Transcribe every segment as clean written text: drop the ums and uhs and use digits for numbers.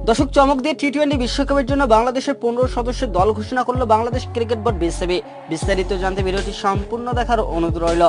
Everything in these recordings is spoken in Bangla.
দর্শক, চমক দিয়ে টি-20 বিশ্বকাপের জন্য বাংলাদেশের 15 সদস্যের দল ঘোষণা করলো বাংলাদেশ ক্রিকেট বোর্ড বিসিবি। বিস্তারিত জানতে ভিডিওটি সম্পূর্ণ দেখার অনুরোধ রইল।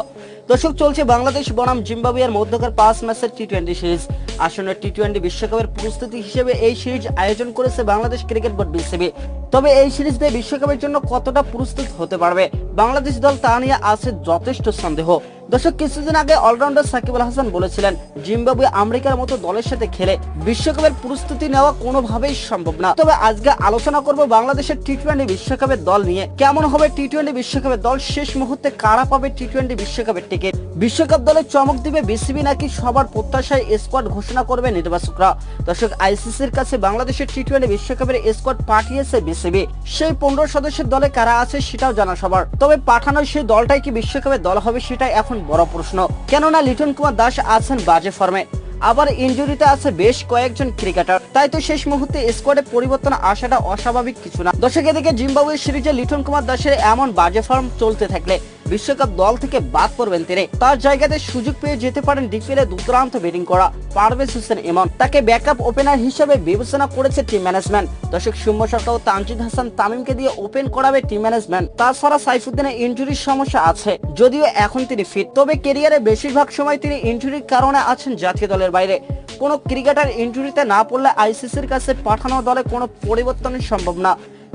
দর্শক, চলছে বাংলাদেশ বনাম জিম্বাবুয়ের মধ্যকার 5 ম্যাচের টি-20 সিরিজ। আসন্ন টি-20 বিশ্বকাপের প্রস্তুতি হিসেবে এই সিরিজ আয়োজন করেছে বাংলাদেশ ক্রিকেট বোর্ড বিসিবি। তবে এই সিরিজ দিয়ে বিশ্বকাপের জন্য কতটা প্রস্তুত হতে পারবে বাংলাদেশ দল তা নিয়ে আছে যথেষ্ট সন্দেহ। দর্শক, কিছুদিন আগে অলরাউন্ডার সাকিব আল হাসান বলেছিলেন জিম্বাবুয়ে আমেরিকার মতো দলের সাথে খেলে বিশ্বকাপের প্রস্তুতি নেওয়া কোনোভাবেই সম্ভব না। তবে আজকে আলোচনা করব বাংলাদেশের টি-20 বিশ্বকাপের দল নিয়ে। কেমন হবে টি-20 বিশ্বকাপের দল, শেষ মুহূর্তে কারা পাবে টি-20 বিশ্বকাপের টিকিট, বিশ্বকাপ দলে চমক দিবে বিসিবি নাকি সবার প্রত্যাশায় স্কোয়াড ঘোষণা করবে নির্বাচকরা। দর্শক, আইসিসির কাছে বাংলাদেশের টি-20 বিশ্বকাপের স্কোয়াড পাঠিয়েছে বিসিবি। সেই 15 সদস্যের দলে কারা আছে সেটাও জানা সবার। তবে পাঠানো সেই দলটাই কি বিশ্বকাপের দল হবে সেটাই এখন বড় প্রশ্ন। কেননা লিটন কুমার দাস আছেন বাজে ফর্মে, আবার ইনজুরিতে আছে বেশ কয়েকজন ক্রিকেটার। তাই তো শেষ মুহূর্তে স্কোয়াডে পরিবর্তন আসাটা অস্বাভাবিক কিছু না। দর্শক, এদিকে জিম্বাবুয়ে সিরিজে লিটন কুমার দাসের এমন বাজে ফর্ম চলতে থাকলে বিশ্বকাপ দল থেকে বাদ পড়বেন তিনি। তার জায়গাতে সুযোগ পেয়ে যেতে পারেন ডিপিএলে দুর্দান্ত ব্যাটিং করা পারভেজ হোসেন ইমন। তাকে ব্যাকআপ ওপেনার হিসেবে বিবেচনা করেছে টিম ম্যানেজমেন্ট। দর্শক, সৌম্য সরকার ও তানজিদ হাসান তামিমকে দিয়ে ওপেন করাবে টিম ম্যানেজমেন্ট। তাছাড়া সাইফুদ্দিনের ইনজুরির সমস্যা আছে, যদিও এখন তিনি ফিট। তবে ক্যারিয়ারে বেশিরভাগ সময় তিনি ইনজুরির কারণে আছেন জাতীয় দলের বাইরে। কোনো ক্রিকেটার ইনজুরিতে না পড়লে আইসিসির কাছে পাঠানো দলে কোনো পরিবর্তন সম্ভব না,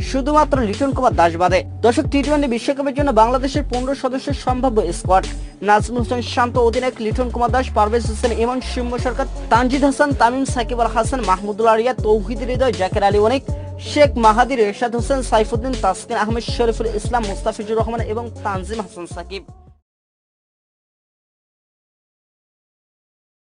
শুধুমাত্র লিটন কুমার দাস বাদে। দর্শক, টি-20 বিশ্বকাপের জন্য বাংলাদেশের 15 সদস্যের সম্ভাব্য স্কোয়াড: নাজমুল হোসেন শান্ত অধিনায়ক, লিটন কুমার দাস, পারভেজ হোসেন ইমন, সৌম্য সরকার, তানজিদ হাসান তামিম, সাকিব আল হাসান, মাহমুদুল্লাহ রিয়াদ, তৌহিদ হৃদয়, জাকের আলী অনিক, শেখ মাহাদি, রেশাদ হোসেন, সাইফুদ্দিন, তাসকিন আহমেদ, শরীফুল ইসলাম, মুস্তাফিজুর রহমান এবং তানজিম হাসান সাকিব।